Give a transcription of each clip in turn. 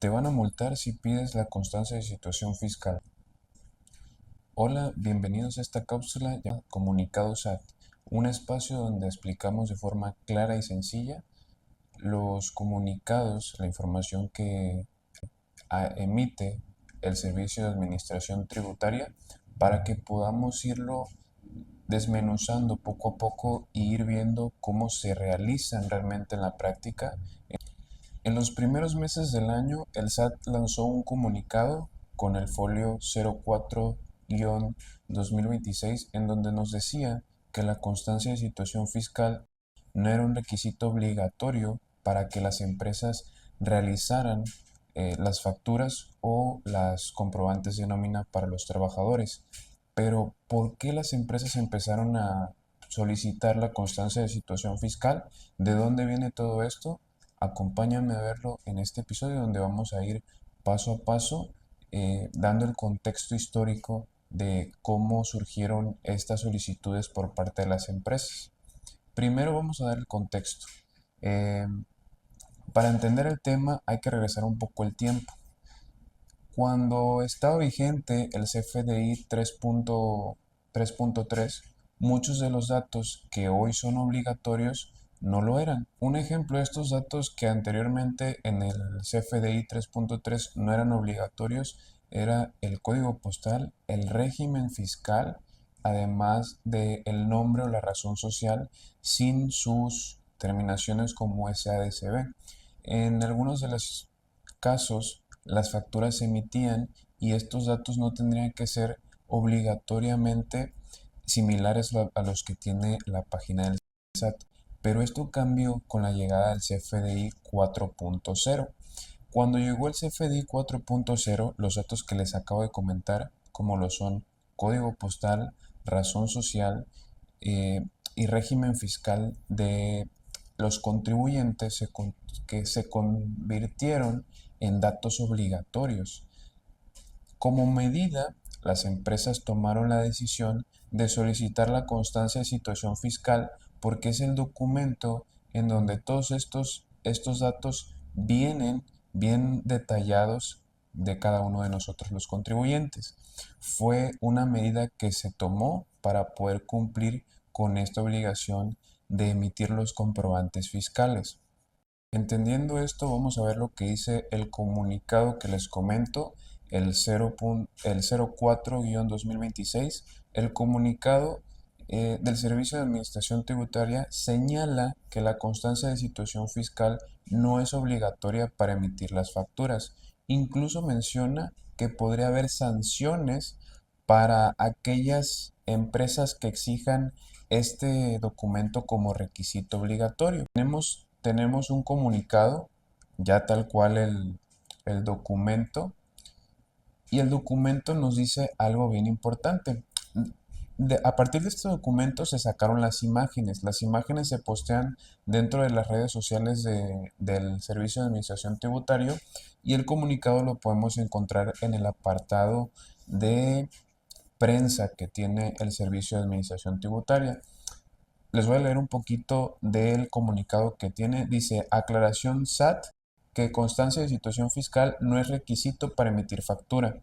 Te van a multar si pides la constancia de situación fiscal. Hola, bienvenidos a esta cápsula llamada Comunicados SAT, un espacio donde explicamos de forma clara y sencilla los comunicados, la información que emite el Servicio de Administración Tributaria para que podamos irlo desmenuzando poco a poco e ir viendo cómo se realizan realmente en la práctica. En los primeros meses del año, el SAT lanzó un comunicado con el folio 04-2026 en donde nos decía que la constancia de situación fiscal no era un requisito obligatorio para que las empresas realizaran las facturas o las comprobantes de nómina para los trabajadores. Pero, ¿por qué las empresas empezaron a solicitar la constancia de situación fiscal? ¿De dónde viene todo esto? Acompáñame a verlo en este episodio donde vamos a ir paso a paso dando el contexto histórico de cómo surgieron estas solicitudes por parte de las empresas. Primero vamos a dar el contexto. Eh, para entender el tema hay que regresar un poco el tiempo. Cuando estaba vigente el CFDI 3.3, muchos de los datos que hoy son obligatorios no lo eran. Un ejemplo de estos datos que anteriormente en el CFDI 3.3 no eran obligatorios era el código postal, el régimen fiscal, además del nombre o la razón social sin sus terminaciones como SADCB. En algunos de los casos, las facturas se emitían y estos datos no tendrían que ser obligatoriamente similares a los que tiene la página del SAT. Pero esto cambió con la llegada del CFDI 4.0. Cuando llegó el CFDI 4.0, los datos que les acabo de comentar, como lo son código postal, razón social eh, y régimen fiscal de los contribuyentes que se convirtieron en datos obligatorios. Como medida, las empresas tomaron la decisión de solicitar la constancia de situación fiscal porque es el documento en donde todos estos datos vienen bien detallados de cada uno de nosotros los contribuyentes. Fue una medida que se tomó para poder cumplir con esta obligación de emitir los comprobantes fiscales. Entendiendo esto, vamos a ver lo que dice el comunicado que les comento, el 04-2026. El comunicado del Servicio de Administración Tributaria señala que la constancia de situación fiscal no es obligatoria para emitir las facturas. Incluso menciona que podría haber sanciones para aquellas empresas que exijan este documento como requisito obligatorio. Tenemos un comunicado, ya tal cual el documento, y el documento nos dice algo bien importante. A partir de este documento se sacaron las imágenes. Las imágenes se postean dentro de las redes sociales del Servicio de Administración Tributario y el comunicado lo podemos encontrar en el apartado de prensa que tiene el Servicio de Administración Tributaria. Les voy a leer un poquito del comunicado que tiene. Dice: aclaración SAT, que constancia de situación fiscal no es requisito para emitir factura.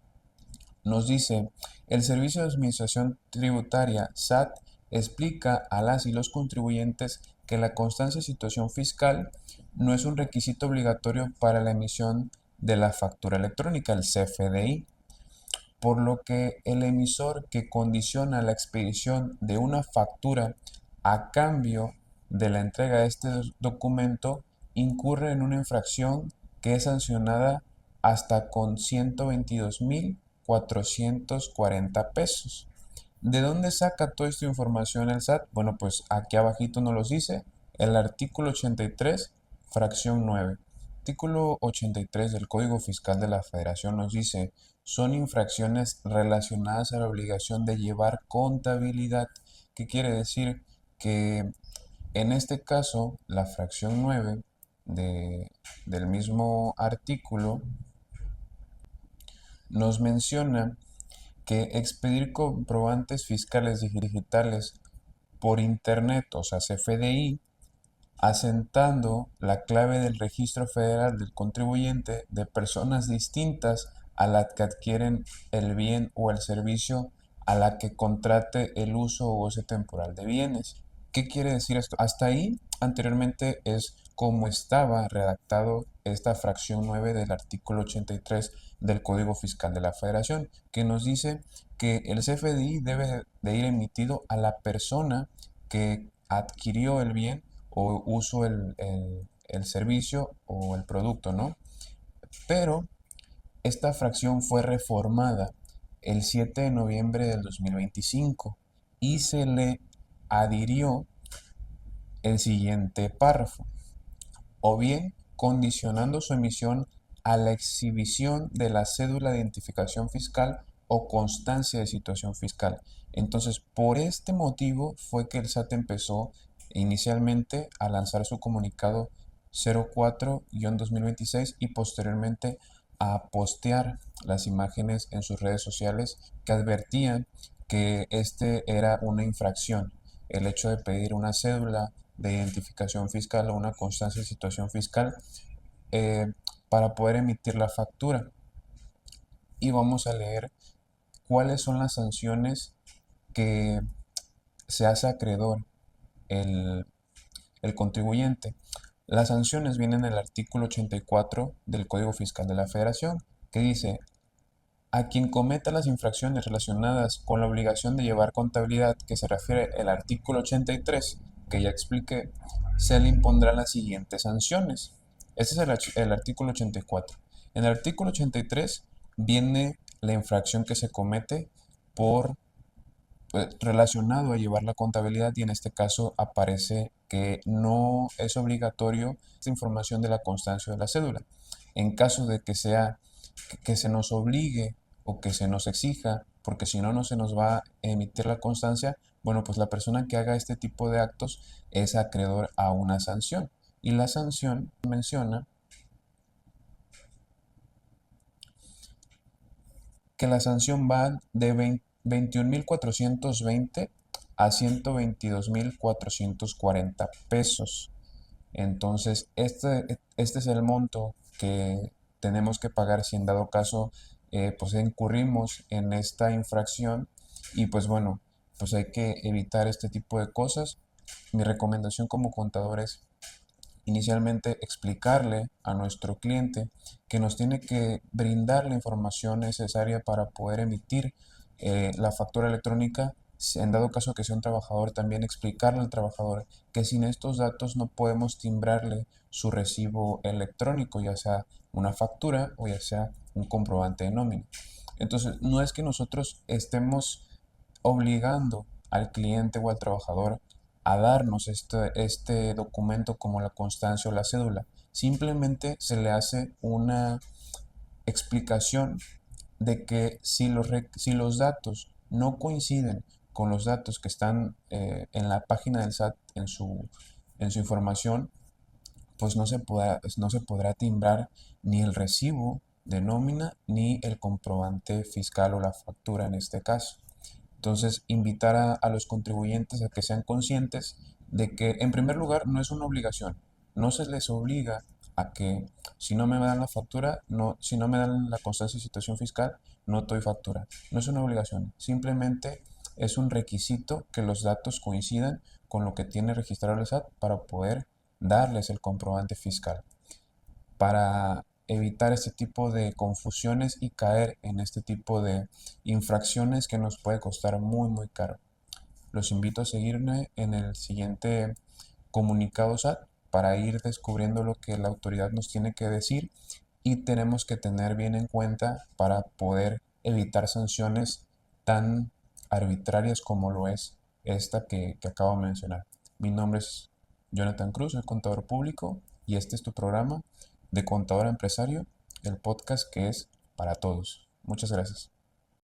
Nos dice: el Servicio de Administración Tributaria SAT explica a las y los contribuyentes que la constancia de situación fiscal no es un requisito obligatorio para la emisión de la factura electrónica, el CFDI, por lo que el emisor que condiciona la expedición de una factura a cambio de la entrega de este documento incurre en una infracción que es sancionada hasta con 122,440 pesos. ¿De dónde saca toda esta información el SAT? Bueno, pues aquí abajito nos los dice el artículo 83, fracción 9. Artículo 83 del Código Fiscal de la Federación nos dice: son infracciones relacionadas a la obligación de llevar contabilidad. ¿Qué quiere decir? Que en este caso, la fracción 9 del mismo artículo nos menciona que expedir comprobantes fiscales digitales por internet, o sea, CFDI, asentando la clave del registro federal del contribuyente de personas distintas a las que adquieren el bien o el servicio a la que contrate el uso o goce temporal de bienes. ¿Qué quiere decir esto? Hasta ahí, anteriormente, es como estaba redactado esta fracción 9 del artículo 83 del Código Fiscal de la Federación, que nos dice que el CFDI debe de ir emitido a la persona que adquirió el bien o uso el servicio o el producto, ¿no? Pero esta fracción fue reformada el 7 de noviembre del 2025 y se le adhirió el siguiente párrafo, o bien condicionando su emisión a la exhibición de la cédula de identificación fiscal o constancia de situación fiscal. Entonces, por este motivo fue que el SAT empezó inicialmente a lanzar su comunicado 04-2026 y posteriormente a postear las imágenes en sus redes sociales que advertían que este era una infracción, el hecho de pedir una cédula de identificación fiscal o una constancia de situación fiscal eh, para poder emitir la factura. Y vamos a leer cuáles son las sanciones que se hace acreedor el, el contribuyente. Las sanciones vienen en el artículo 84 del Código Fiscal de la Federación, que dice: a quien cometa las infracciones relacionadas con la obligación de llevar contabilidad que se refiere el artículo 83, que ya expliqué, se le impondrán las siguientes sanciones. Este es el artículo 84. En el artículo 83 viene la infracción que se comete por relacionado a llevar la contabilidad, y en este caso aparece que no es obligatorio esta información de la constancia de la cédula. En caso de que sea que se nos obligue o que se nos exija, porque si no, no se nos va a emitir la constancia, bueno, pues la persona que haga este tipo de actos es acreedor a una sanción. Y la sanción menciona que la sanción va de 21.420 a 122.440 pesos. Entonces, este es el monto que tenemos que pagar si en dado caso pues incurrimos en esta infracción. Y pues bueno, pues hay que evitar este tipo de cosas. Mi recomendación como contador es inicialmente explicarle a nuestro cliente que nos tiene que brindar la información necesaria para poder emitir la factura electrónica. En dado caso que sea un trabajador, también explicarle al trabajador que sin estos datos no podemos timbrarle su recibo electrónico, ya sea una factura o ya sea un comprobante de nómina. Entonces, no es que nosotros estemos obligando al cliente o al trabajador a darnos este documento como la constancia o la cédula. Simplemente se le hace una explicación de que si los datos no coinciden con los datos que están en la página del SAT en su información, pues no se podrá timbrar ni el recibo de nómina ni el comprobante fiscal o la factura en este caso. Entonces, invitar a los contribuyentes a que sean conscientes de que, en primer lugar, no es una obligación. No se les obliga a que si no me dan la factura, no, si no me dan la constancia de situación fiscal, no doy factura. No es una obligación. Simplemente es un requisito que los datos coincidan con lo que tiene registrado el SAT para poder darles el comprobante fiscal, para evitar este tipo de confusiones y caer en este tipo de infracciones que nos puede costar muy muy caro. Los invito a seguirme en el siguiente comunicado SAT para ir descubriendo lo que la autoridad nos tiene que decir y tenemos que tener bien en cuenta para poder evitar sanciones tan arbitrarias como lo es esta que acabo de mencionar. Mi nombre es Jonathan Cruz, soy contador público y este es tu programa de Contador Empresario, el podcast que es para todos. Muchas gracias.